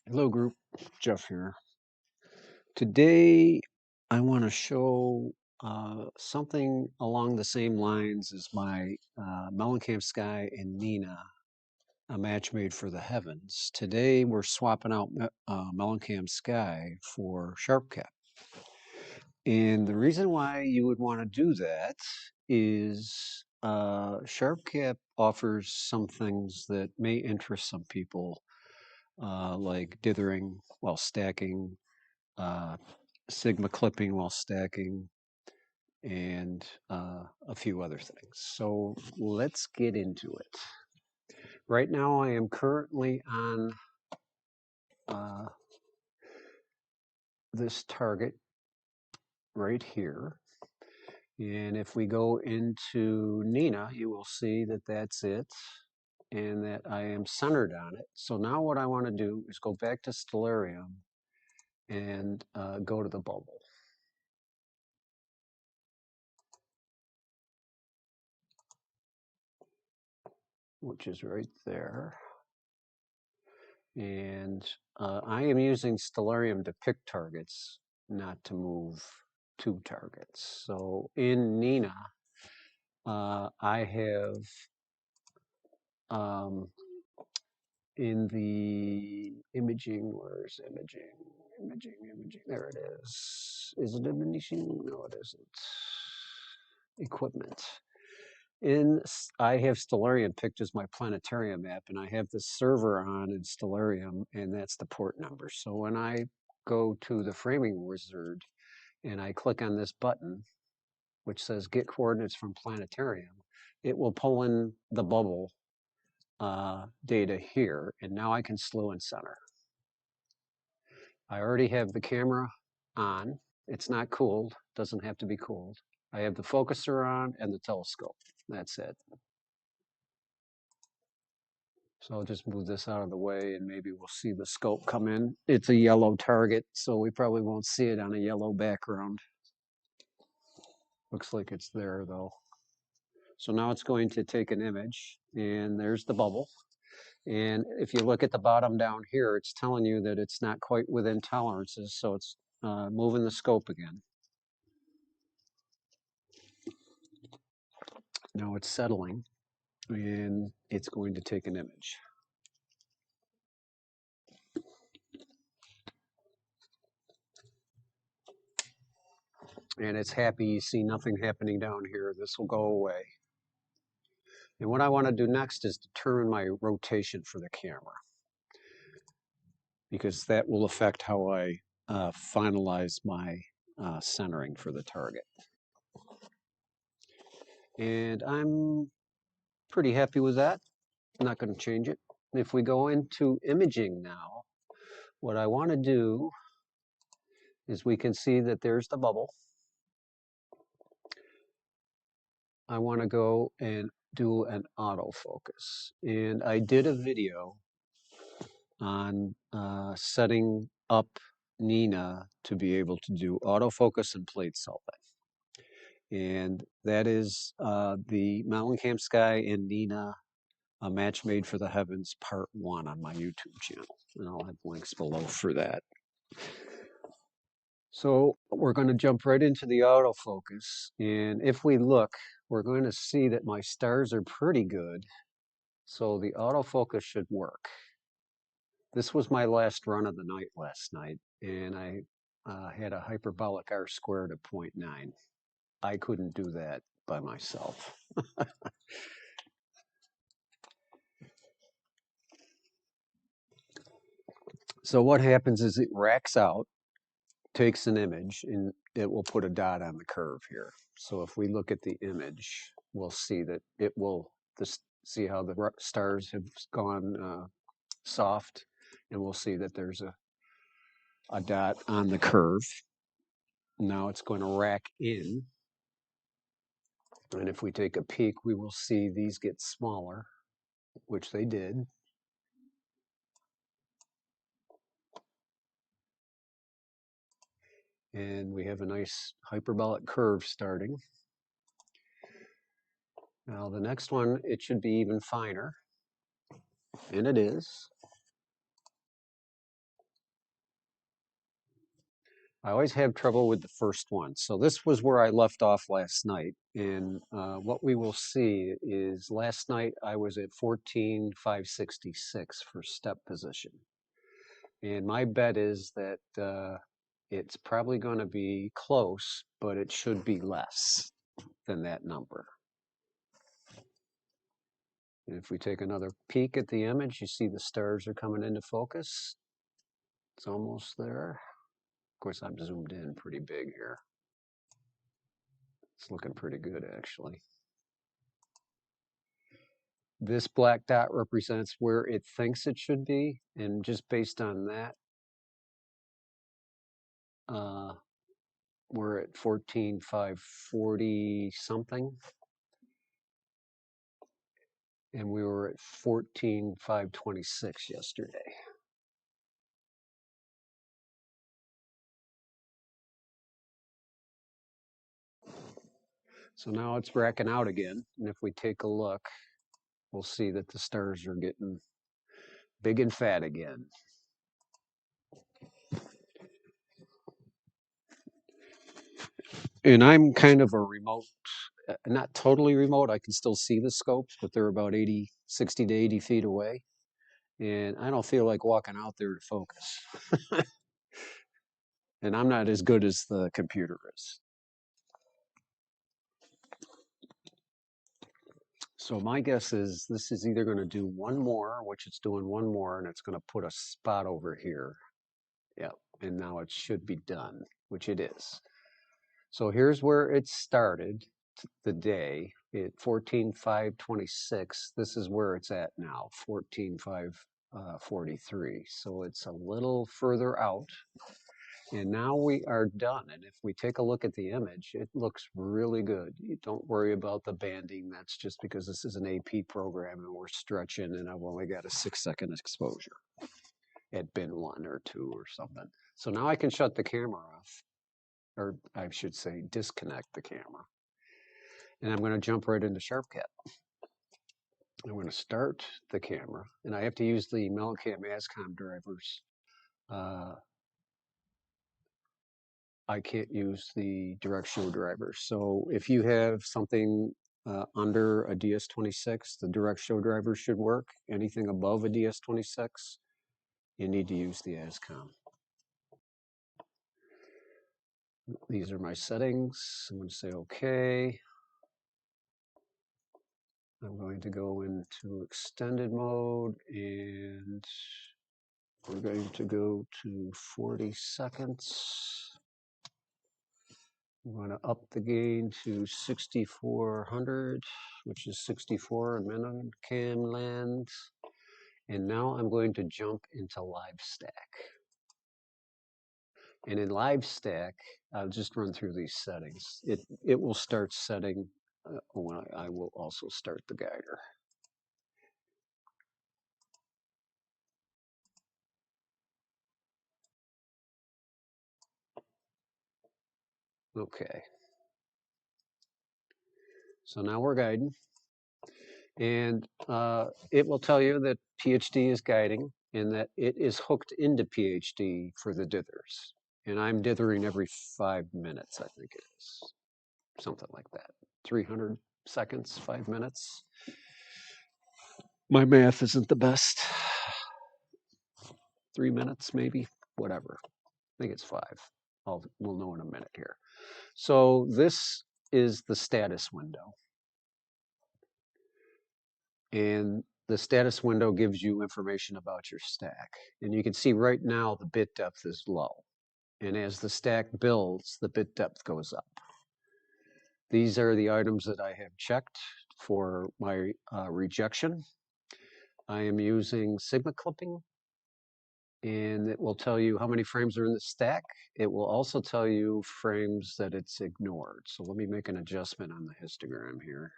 Hello group, Jeff here. Today I want to show something along the same lines as my Mallincam Sky and Nina, a match made for the heavens. Today we're swapping out Mallincam Sky for SharpCap. And the reason why you would want to do that is SharpCap offers some things that may interest some people, like dithering while stacking, uh, Sigma clipping while stacking, and a few other things. So let's get into it. Right now I am currently on this target right here. And if we go into Nina, you will see that that's it and that I am centered on it. So now what I want to do is go back to Stellarium and go to the bubble. Which is right there. And I am using Stellarium to pick targets, not to move two targets. So in Nina, I have in the imaging, where's imaging? Imaging, there it is. Is it imaging? No, it isn't. Equipment. I have Stellarium picked as my planetarium app, and I have the server on in Stellarium, and that's the port number. So when I go to the framing wizard and I click on this button, which says get coordinates from planetarium, it will pull in the bubble data here, and now I can slew and center. I already have the camera on. It's not cooled, doesn't have to be cooled. I have the focuser on and the telescope. That's it. So I'll just move this out of the way and maybe we'll see the scope come in. It's a yellow target, so we probably won't see it on a yellow background. Looks like it's there though. So now it's going to take an image, and there's the bubble. And if you look at the bottom down here, it's telling you that it's not quite within tolerances, so it's moving the scope again. Now it's settling, and it's going to take an image. And it's happy. You see nothing happening down here. This will go away. And what I want to do next is determine my rotation for the camera, because that will affect how I finalize my centering for the target. And I'm pretty happy with that. I'm not going to change it. If we go into imaging now, what I want to do is we can see that there's the bubble. I want to go and do an autofocus. And I did a video on setting up Nina to be able to do autofocus and plate selfie. And that is the Mallincam Sky and Nina, A Match Made for the Heavens, Part 1 on my YouTube channel. And I'll have links below for that. So we're going to jump right into the autofocus. And if we look, we're going to see that my stars are pretty good. So the autofocus should work. This was my last run of the night last night, and I had a hyperbolic R squared of 0.9. I couldn't do that by myself. So what happens is it racks out, takes an image, and it will put a dot on the curve here. So if we look at the image, we'll see that it will see how the stars have gone soft, and we'll see that there's a dot on the curve. Now it's going to rack in. And if we take a peek, we will see these get smaller, which they did. And we have a nice hyperbolic curve starting. Now the next one, it should be even finer, and it is. I always have trouble with the first one. So this was where I left off last night. And what we will see is last night I was at 14,566 for step position. And my bet is that it's probably going to be close, but it should be less than that number. And if we take another peek at the image, you see the stars are coming into focus. It's almost there. Of course, I'm zoomed in pretty big here. It's looking pretty good, actually. This black dot represents where it thinks it should be, and just based on that, we're at 14,540 something, and we were at 14,526 yesterday. So now it's racking out again, and if we take a look, we'll see that the stars are getting big and fat again. And I'm kind of a remote, not totally remote. I can still see the scopes, but they're about 60 to 80 feet away. And I don't feel like walking out there to focus. And I'm not as good as the computer is. So my guess is this is either going to do one more, which it's doing one more, and it's going to put a spot over here. Yep, and now it should be done, which it is. So here's where it started the day at 14,526. This is where it's at now, 14,543. So it's a little further out. And now we are done. And if we take a look at the image, it looks really good. You don't worry about the banding. That's just because this is an AP program and we're stretching and I've only got a 6-second exposure at bin 1 or 2 or something. So now I can shut the camera off, or I should say disconnect the camera. And I'm going to jump right into SharpCap. I'm going to start the camera, and I have to use the Mallincam ASCOM drivers. I can't use the direct show drivers. So if you have something under a DS26, the direct show driver should work. Anything above a DS26, you need to use the ASCOM. These are my settings. I'm going to say OK. I'm going to go into extended mode, and we're going to go to 40 seconds. I'm going to up the gain to 6400, which is 64 in Mallincam land. And now I'm going to jump into live stack. And in live stack, I'll just run through these settings. It will start setting when I will also start the guider. Okay. So now we're guiding. And it will tell you that PhD is guiding and that it is hooked into PhD for the dithers. And I'm dithering every 5 minutes, I think it is. Something like that. 300 seconds, 5 minutes. My math isn't the best. 3 minutes, maybe, whatever. I think it's 5. We'll know in a minute here. So this is the status window. And the status window gives you information about your stack. And you can see right now the bit depth is low. And as the stack builds, the bit depth goes up. These are the items that I have checked for my rejection. I am using Sigma clipping, and it will tell you how many frames are in the stack. It will also tell you frames that it's ignored. So let me make an adjustment on the histogram here.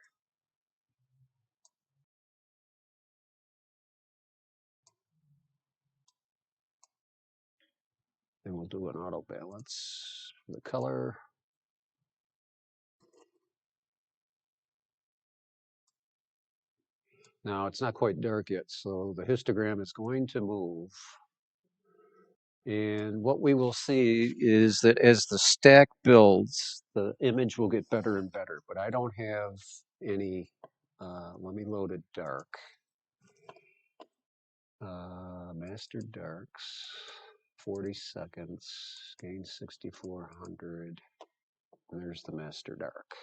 And we'll do an auto balance for the color. Now it's not quite dark yet, so the histogram is going to move. And what we will see is that as the stack builds, the image will get better and better. But I don't have any, let me load it dark. Master darks, 40 seconds, gain 6400. And there's the master dark.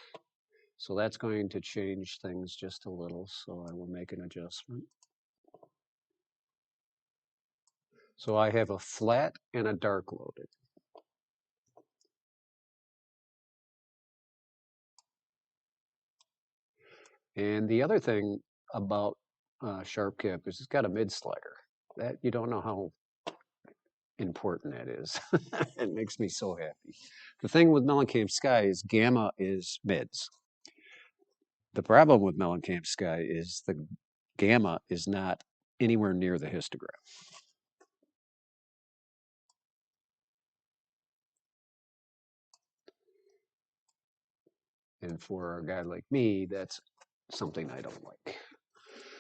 So that's going to change things just a little. So I will make an adjustment. So I have a flat and a dark loaded. And the other thing about SharpCap is it's got a mid slider. That you don't know how important that is. It makes me so happy. The thing with Mallincam Sky is gamma is mids. The problem with Mallincam Sky is the gamma is not anywhere near the histogram. And for a guy like me, that's something I don't like.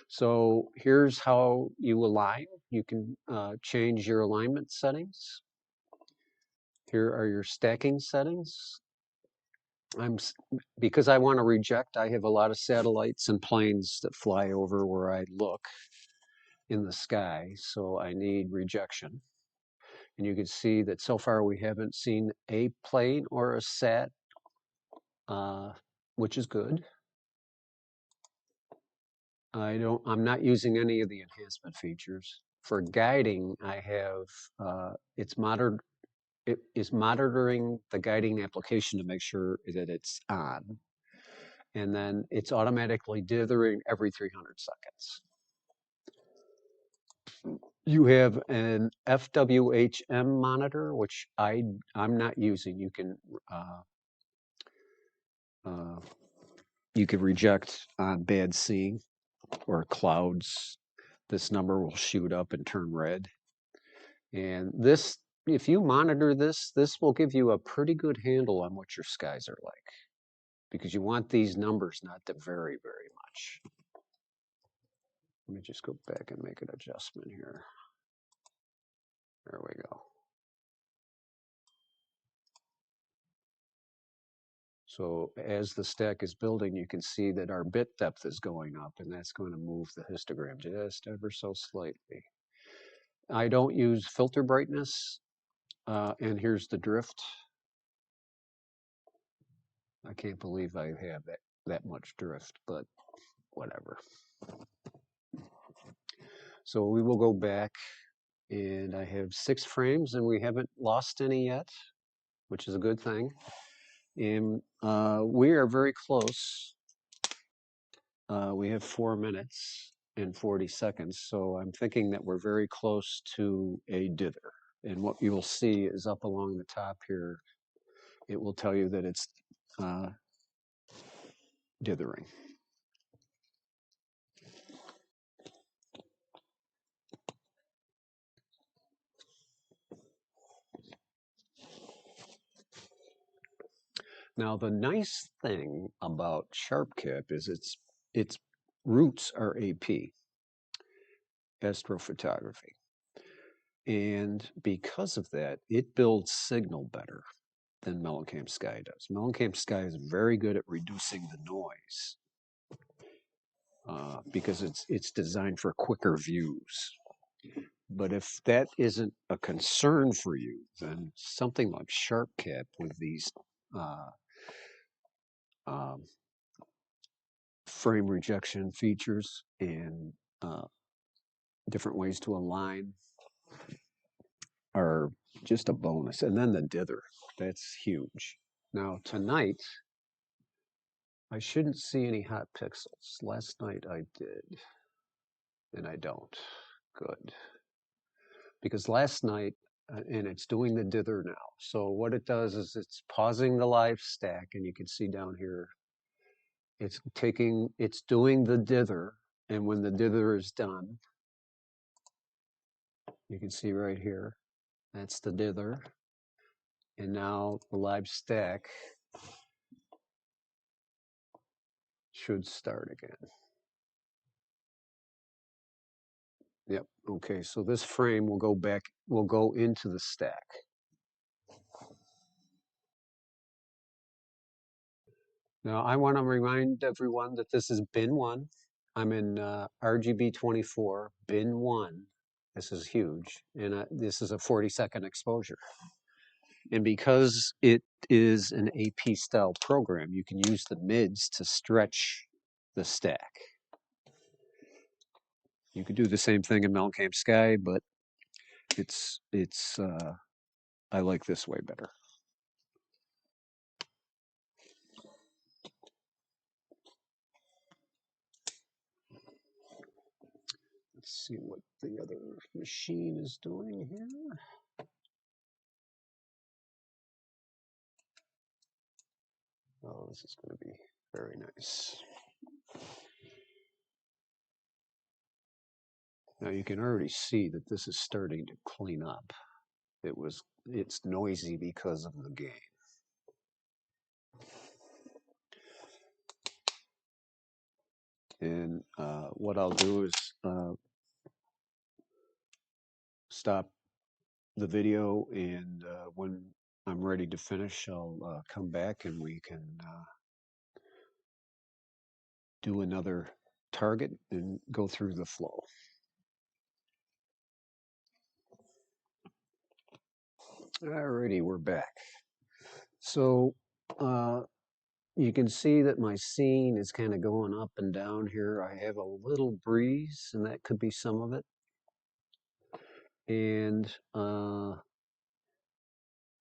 So here's how you align. You can change your alignment settings. Here are your stacking settings. Because I want to reject, I have a lot of satellites and planes that fly over where I look in the sky, so I need rejection. And you can see that so far we haven't seen a plane or a sat, which is good. I'm not using any of the enhancement features. For guiding, I have, it is monitoring the guiding application to make sure that it's on. And then it's automatically dithering every 300 seconds. You have an FWHM monitor, which I'm not using. You can reject on bad seeing or clouds. This number will shoot up and turn red. And this, if you monitor this, this will give you a pretty good handle on what your skies are like, because you want these numbers not to vary very much. Let me just go back and make an adjustment here. There we go. So as the stack is building, you can see that our bit depth is going up, and that's going to move the histogram just ever so slightly. I don't use filter brightness, and here's the drift. I can't believe I have that much drift, but whatever. So we will go back, and I have 6 frames, and we haven't lost any yet, which is a good thing. And we are very close. We have 4 minutes and 40 seconds, so I'm thinking that we're very close to a dither. And what you will see is up along the top here, it will tell you that it's dithering. Now, the nice thing about SharpCap is its roots are AP, astrophotography. And because of that, it builds signal better than Mallincam Sky does. Mallincam Sky is very good at reducing the noise because it's designed for quicker views. But if that isn't a concern for you, then something like SharpCap with these um, frame rejection features and different ways to align are just a bonus. And then the dither, that's huge. Now tonight, I shouldn't see any hot pixels. Last night I did, and I don't. Good. Because last night, and it's doing the dither now. So what it does is it's pausing the live stack, and you can see down here, it's doing the dither, and when the dither is done, you can see right here, that's the dither. And now the live stack should start again. Yep. Okay, so this frame will go back, will go into the stack. Now, I want to remind everyone that this is bin 1. I'm in RGB 24, bin 1. This is huge, and this is a 40-second exposure. And because it is an AP style program, you can use the mids to stretch the stack. You could do the same thing in Mallincam Sky, but I like this way better. Let's see what the other machine is doing here. Oh, this is going to be very nice. Now you can already see that this is starting to clean up. It's noisy because of the gain. And what I'll do is stop the video, and when I'm ready to finish, I'll come back and we can do another target and go through the flow. Alrighty, we're back. So you can see that my scene is kind of going up and down here. I have a little breeze, and that could be some of it. And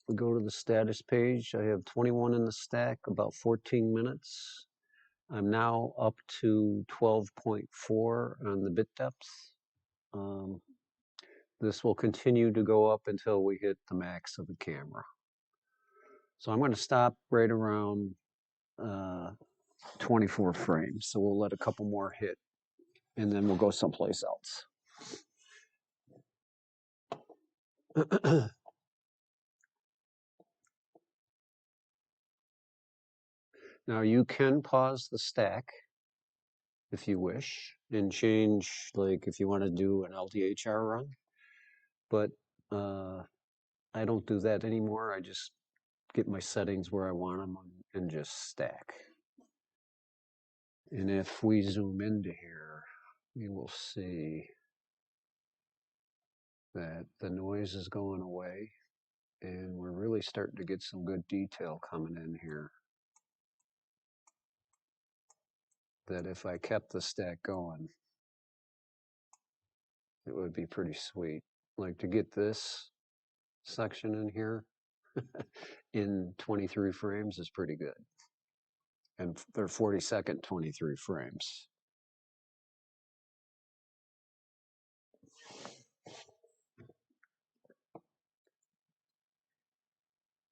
we go to the status page. I have 21 in the stack, about 14 minutes. I'm now up to 12.4 on the bit depth. This will continue to go up until we hit the max of the camera. So I'm going to stop right around 24 frames. So we'll let a couple more hit, and then we'll go someplace else. Now you can pause the stack if you wish and change, like if you want to do an LDHR run, but I don't do that anymore. I just get my settings where I want them and just stack. And if we zoom into here, we will see that the noise is going away, and we're really starting to get some good detail coming in here. That if I kept the stack going, it would be pretty sweet. Like to get this section in here in 23 frames is pretty good. And they're 40-second 23 frames.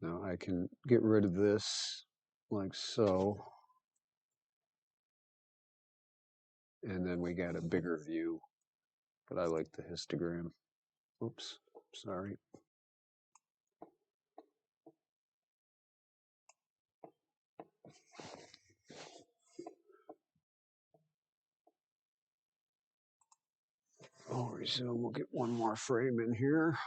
Now I can get rid of this like so. And then we got a bigger view, but I like the histogram. Oops, sorry. I'll resume, we'll get one more frame in here.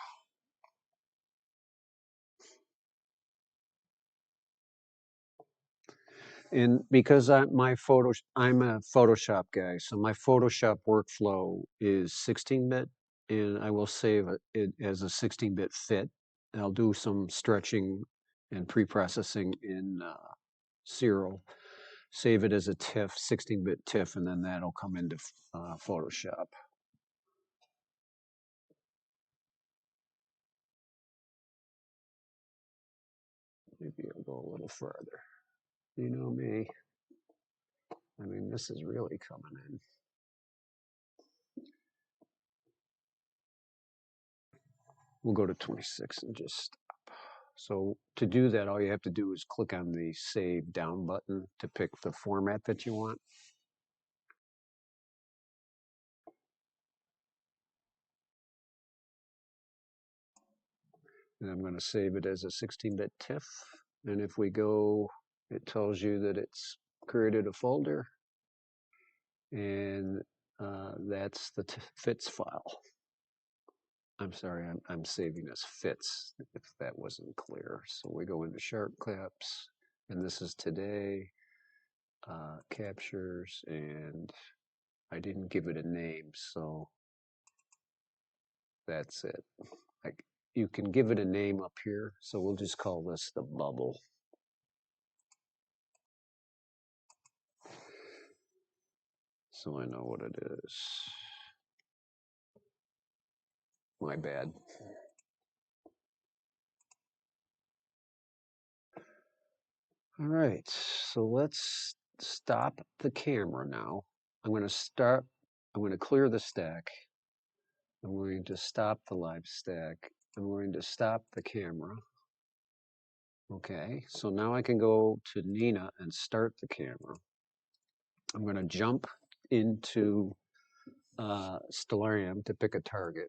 And because I'm a Photoshop guy, so my Photoshop workflow is 16-bit, and I will save it as a 16-bit fit. I'll do some stretching and pre-processing in Serial, save it as a TIFF, 16-bit TIFF, and then that'll come into Photoshop. Maybe I'll go a little further. You know me. I mean, this is really coming in. We'll go to 26 and just stop. So to do that, all you have to do is click on the Save Down button to pick the format that you want. And I'm going to save it as a 16-bit TIFF. And if we go, it tells you that it's created a folder. And that's the fits file. I'm sorry, I'm saving as fits, if that wasn't clear. So we go into SharpCaps, and this is today, captures, and I didn't give it a name, so that's it. Like, you can give it a name up here, so we'll just call this the bubble. So I know what it is. My bad. All right, so let's stop the camera now. I'm going to clear the stack. I'm going to stop the live stack. I'm going to stop the camera. Okay, so now I can go to Nina and start the camera. I'm going to jump into Stellarium to pick a target.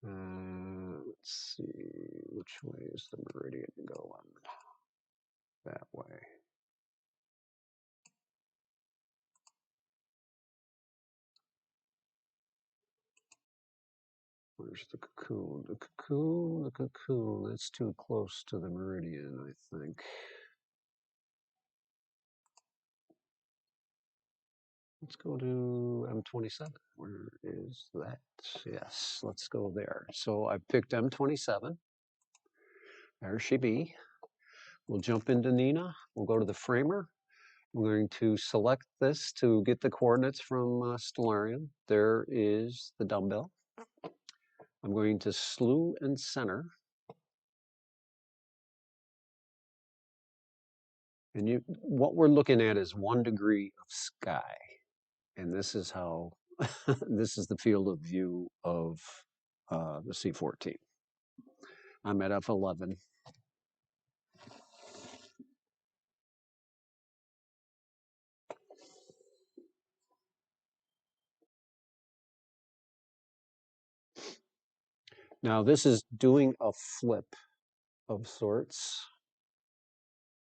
Let's see, which way is the meridian going? That way. Where's the cocoon? The cocoon, the cocoon. That's too close to the meridian, I think. Let's go to M27. Where is that? Yes, let's go there. So I picked M27. There she be. We'll jump into Nina. We'll go to the framer. I'm going to select this to get the coordinates from Stellarium. There is the dumbbell. I'm going to slew and center. And what we're looking at is 1 degree of sky. And this is how, this is the field of view of the C14. I'm at F11. Now this is doing a flip of sorts.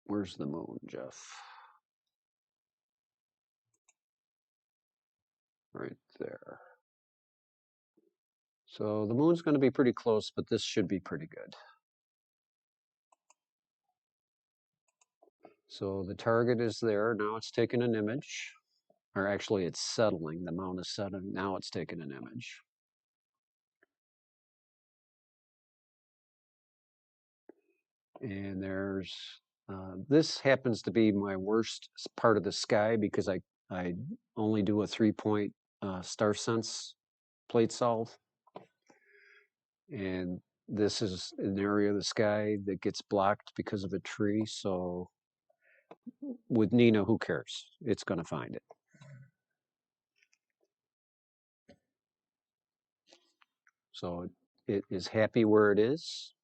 Where's the moon, Jeff? Right there. So the moon's going to be pretty close, but this should be pretty good. So the target is there. Now it's taking an image. Or actually it's settling. The mount is settling. Now it's taking an image. And there's, this happens to be my worst part of the sky because I only do a 3-point star sense plate solve. And this is an area of the sky that gets blocked because of a tree. So with Nina, who cares? It's going to find it. So it is happy where it is.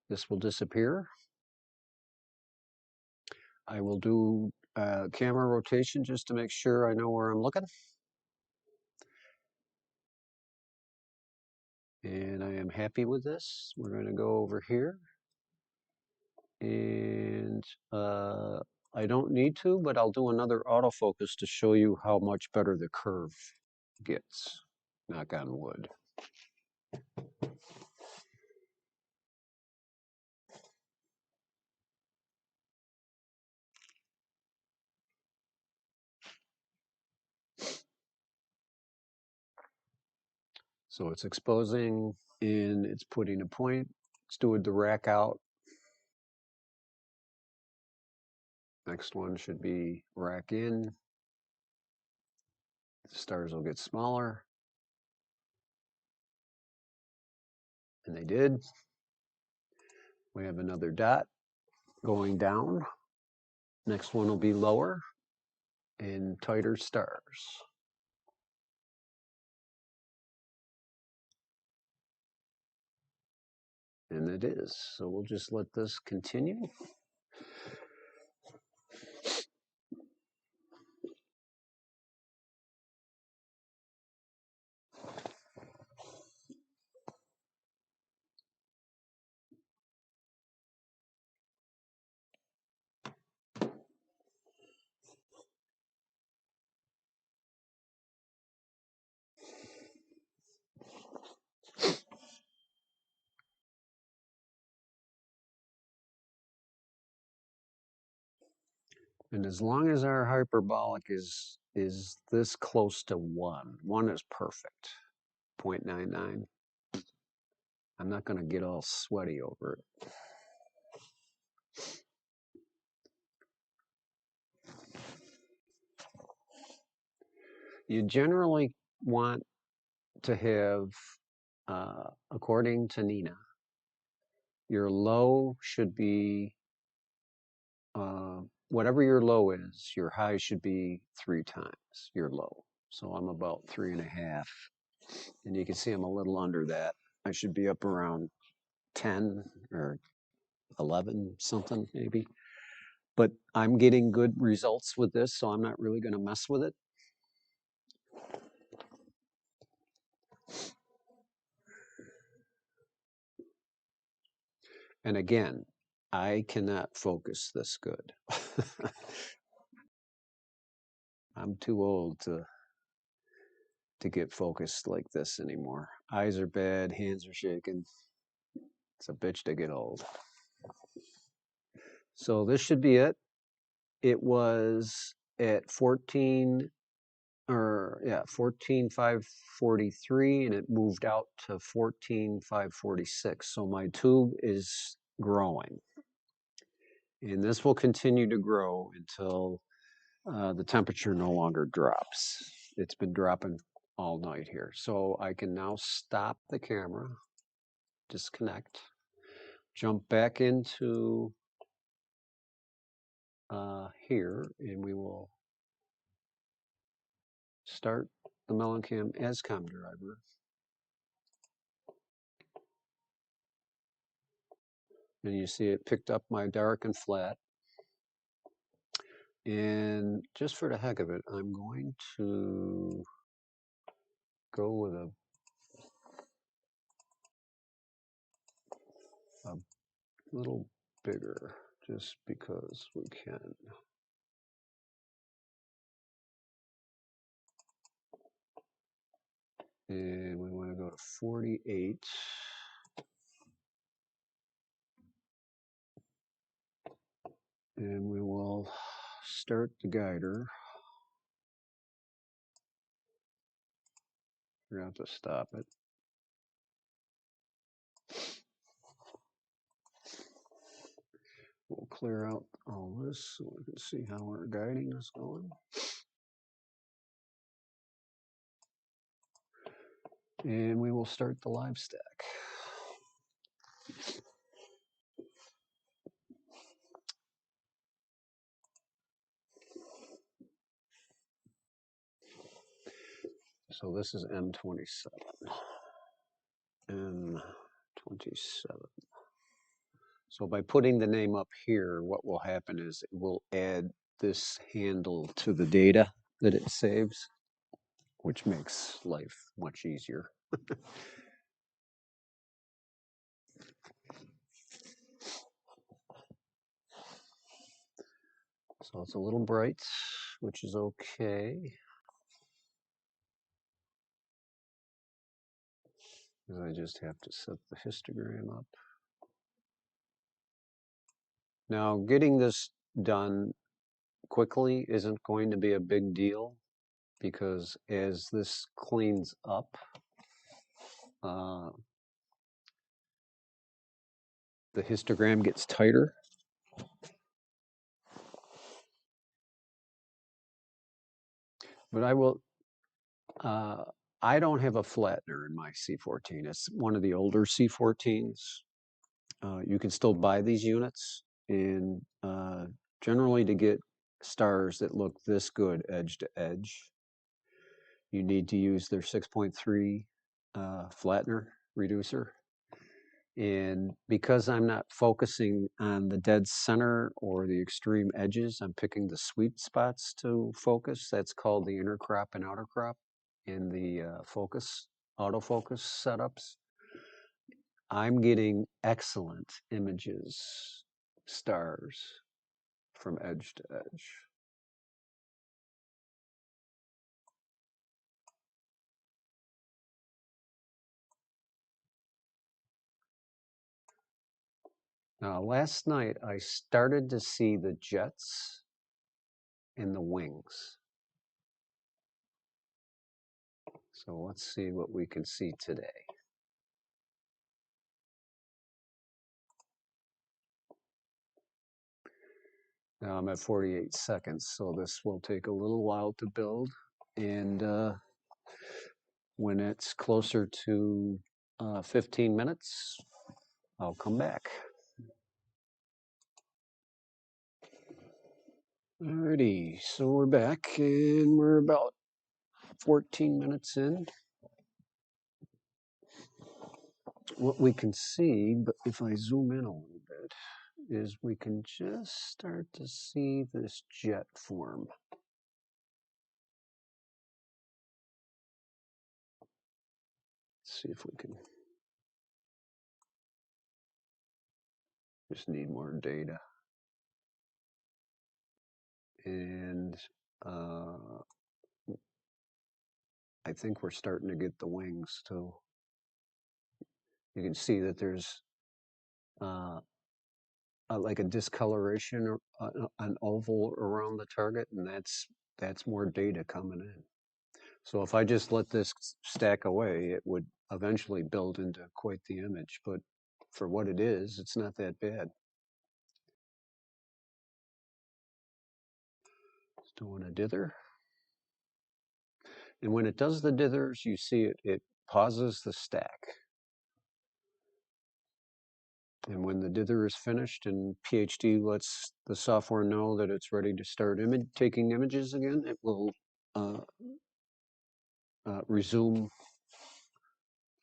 This will disappear. I will do camera rotation just to make sure I know where I'm looking. And I am happy with this. We're going to go over here. And I don't need to, but I'll do another autofocus to show you how much better the curve gets. Knock on wood. So it's exposing and it's putting a point. It's doing the rack out. Next one should be rack in. The stars will get smaller. And they did. We have another dot going down. Next one will be lower and tighter stars. And it is. So we'll just let this continue. And as long as our hyperbolic is this close to 1 is perfect. 0.99. I'm not going to get all sweaty over it. You generally want to have, according to Nina, your low should be, whatever your low is, your high should be 3 times your low. So I'm about 3.5. And you can see I'm a little under that. I should be up around 10 or 11 something maybe. But I'm getting good results with this, so I'm not really going to mess with it. And again, I cannot focus this good. I'm too old to get focused like this anymore. Eyes are bad, hands are shaking. It's a bitch to get old. So this should be it. It was at 14,543, and it moved out to 14,546. So my tube is growing. And this will continue to grow until the temperature no longer drops. It's been dropping all night here. So I can now stop the camera, disconnect, jump back into here, and we will start the Mallincam ASCOM driver. And you see it picked up my dark and flat. And just for the heck of it, I'm going to go with a little bigger, just because we can. And we want to go to 48. And we will start the guider. We're going to have to stop it. We'll clear out all this so we can see how our guiding is going. And we will start the live stack. So this is M27. M27. So by putting the name up here, what will happen is it will add this handle to the data that it saves, which makes life much easier. So it's a little bright, which is okay. Because I just have to set the histogram up. Now, getting this done quickly isn't going to be a big deal, because as this cleans up, the histogram gets tighter. But I will, I don't have a flattener in my C14. It's one of the older C14s. You can still buy these units, and generally to get stars that look this good edge to edge, you need to use their 6.3 flattener reducer. And because I'm not focusing on the dead center or the extreme edges, I'm picking the sweet spots to focus. That's called the inner crop and outer crop in the autofocus setups. I'm getting excellent images, stars from edge to edge. Now, last night I started to see the jets and the wings. So let's see what we can see today. Now I'm at 48 seconds, so this will take a little while to build. And when it's closer to 15 minutes, I'll come back. Alrighty, so we're back and we're about 14 minutes in. What we can see, but if I zoom in a little bit, is we can just start to see this jet form. Let's see if we can just need more data. And I think we're starting to get the wings too. You can see that there's like a discoloration or an oval around the target, and that's more data coming in. So if I just let this stack away, it would eventually build into quite the image. But for what it is, it's not that bad. It's doing a dither. And when it does the dithers, you see it pauses the stack. And when the dither is finished and PhD lets the software know that it's ready to start taking images again, it will resume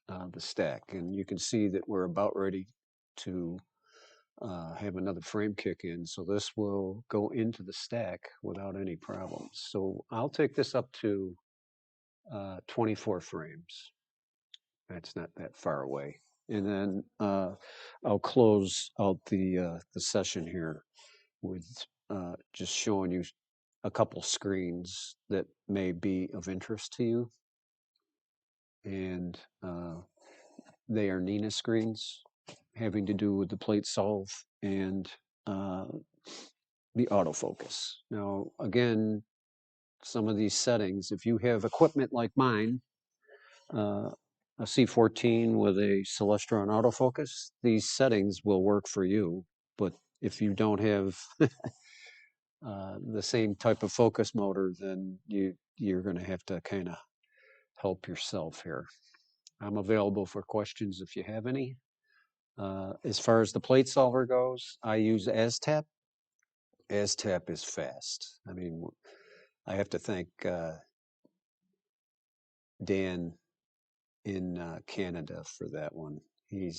the stack. And you can see that we're about ready to have another frame kick in. So this will go into the stack without any problems. So I'll take this up to 24 frames. That's not that far away. And then I'll close out the session here with just showing you a couple screens that may be of interest to you. And they are Nina screens having to do with the plate solve and the autofocus. Now, again, some of these settings, if you have equipment like mine, a C14 with a Celestron autofocus, these settings will work for you. But if you don't have the same type of focus motor, then you're going to have to kind of help yourself here. I'm available for questions if you have any. As far as the plate solver goes, I use ASTAP. ASTAP is fast. I mean, I have to thank Dan in Canada for that one. He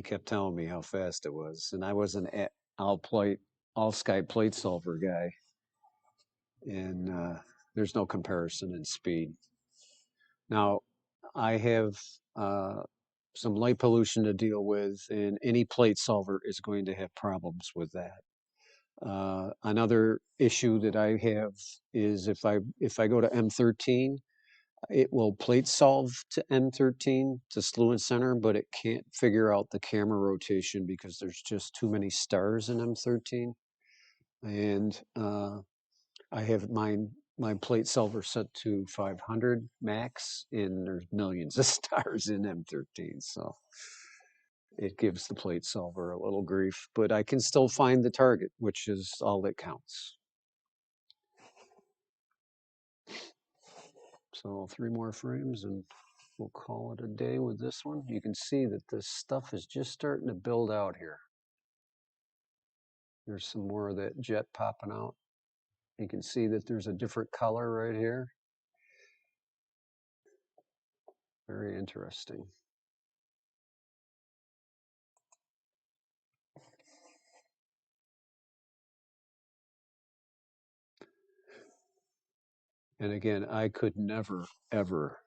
kept telling me how fast it was, and I was an all sky plate solver guy, and there's no comparison in speed. Now, I have some light pollution to deal with, and any plate solver is going to have problems with that. Another issue that I have is if I go to M13, it will plate solve to M13 to Slew and Center, but it can't figure out the camera rotation because there's just too many stars in M13. And I have my plate solver set to 500 max, and there's millions of stars in M13, so it gives the plate solver a little grief, but I can still find the target, which is all that counts. So 3 more frames and we'll call it a day with this one. You can see that this stuff is just starting to build out here. There's some more of that jet popping out. You can see that there's a different color right here. Very interesting. And again, I could never, ever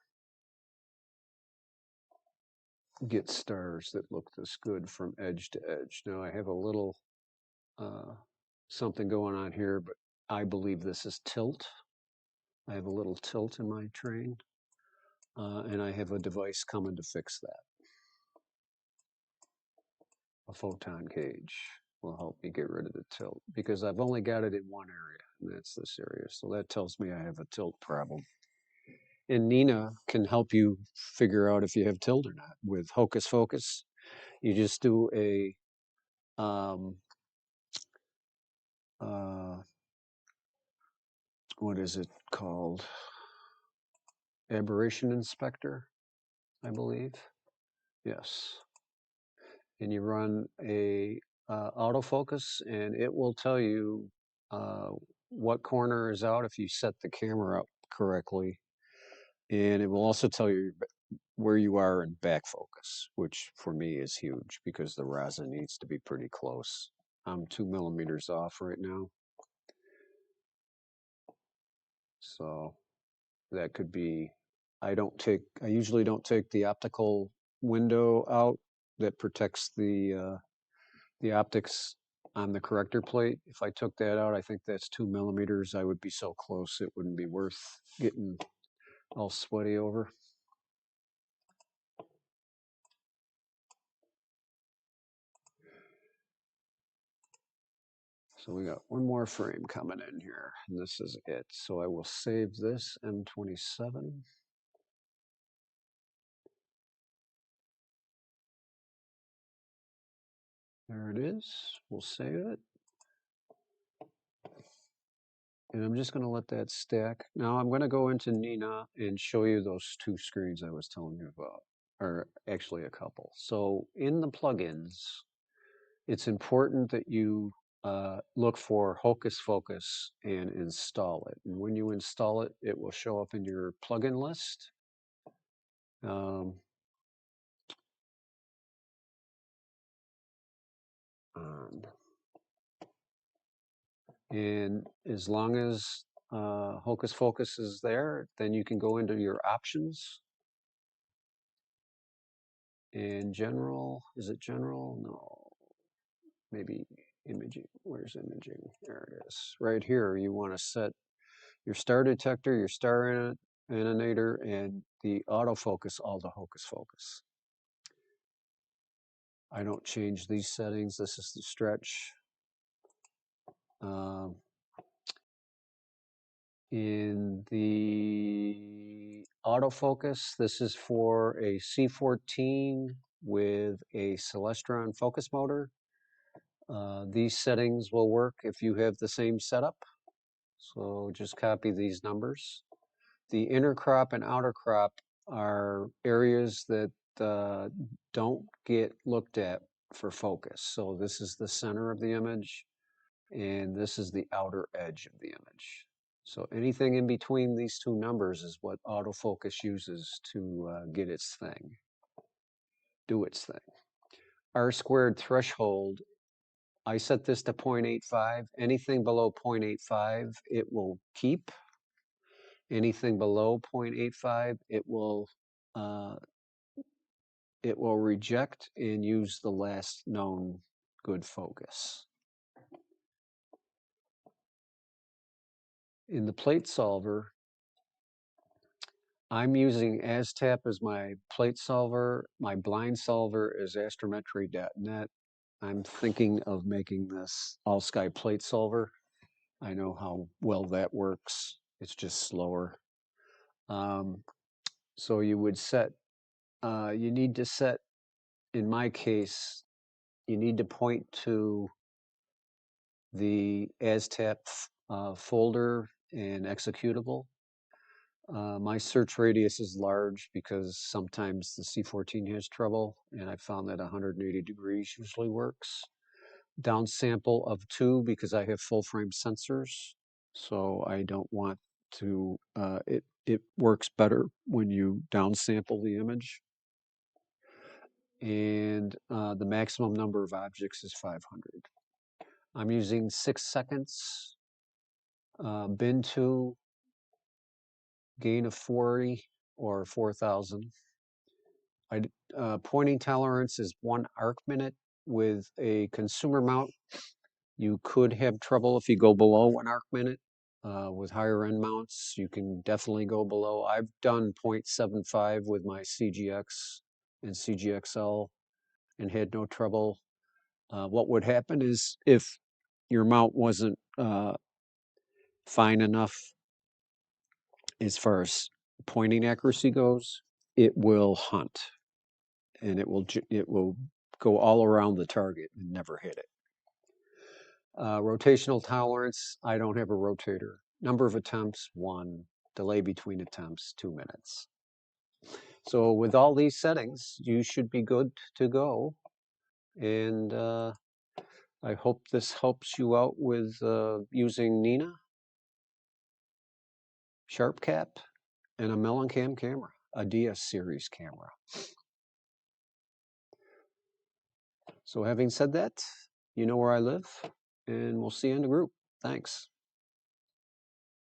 get stars that look this good from edge to edge. Now I have a little something going on here, but I believe this is tilt. I have a little tilt in my train, and I have a device coming to fix that. A photon cage will help me get rid of the tilt, because I've only got it in one area, and that's this area. So that tells me I have a tilt problem. And Nina can help you figure out if you have tilt or not with Hocus Focus. You just do a uh, what is it called? Aberration inspector, I believe. Yes. And you run a autofocus, and it will tell you what corner is out if you set the camera up correctly. And it will also tell you where you are in back focus, which for me is huge because the resin needs to be pretty close. I'm 2 millimeters off right now. So that could be, I usually don't take the optical window out that protects the optics on the corrector plate. If I took that out, I think that's 2 millimeters. I would be so close it wouldn't be worth getting all sweaty over. So we got one more frame coming in here, and this is it. So I will save this M27. There it is. We'll save it. And I'm just going to let that stack. Now I'm going to go into Nina and show you those two screens I was telling you about, or actually a couple. So in the plugins, it's important that you look for Hocus Focus and install it. And when you install it, it will show up in your plugin list. And as long as Hocus Focus is there, then you can go into your options. And general, is it general? No, maybe imaging. Where's imaging? There it is. Right here, you want to set your star detector, your star animator, and the autofocus all to Hocus Focus. I don't change these settings. This is the stretch. In the autofocus, this is for a C14 with a Celestron focus motor. These settings will work if you have the same setup. So just copy these numbers. The inner crop and outer crop are areas that don't get looked at for focus. So this is the center of the image, and this is the outer edge of the image. So anything in between these two numbers is what autofocus uses to get its thing, do its thing. R-squared threshold, I set this to 0.85. Anything below 0.85, it will keep. Anything below 0.85, it will reject and use the last known good focus. In the plate solver, I'm using ASTAP as my plate solver. My blind solver is astrometry.net. I'm thinking of making this all sky plate solver. I know how well that works. It's just slower. So you would set, you need to set, in my case, you need to point to the ASTAP folder and executable. My search radius is large because sometimes the C14 has trouble, and I found that 180 degrees usually works. Downsample of 2 because I have full frame sensors, so I don't want to, it works better when you downsample the image. And the maximum number of objects is 500. I'm using 6 seconds, bin 2, gain of 40 or 4,000. Pointing tolerance is 1 arc minute. With a consumer mount, you could have trouble if you go below 1 arc minute. With higher end mounts, you can definitely go below. I've done 0.75 with my CGX and CGXL and had no trouble. What would happen is if your mount wasn't fine enough as far as pointing accuracy goes, it will hunt, and it will go all around the target and never hit it. Rotational tolerance, I don't have a rotator. Number of attempts, 1. Delay between attempts, 2 minutes. So with all these settings, you should be good to go. And I hope this helps you out with using Nina, SharpCap, and a Mallincam camera, a DS Series camera. So having said that, you know where I live, and we'll see you in the group. Thanks.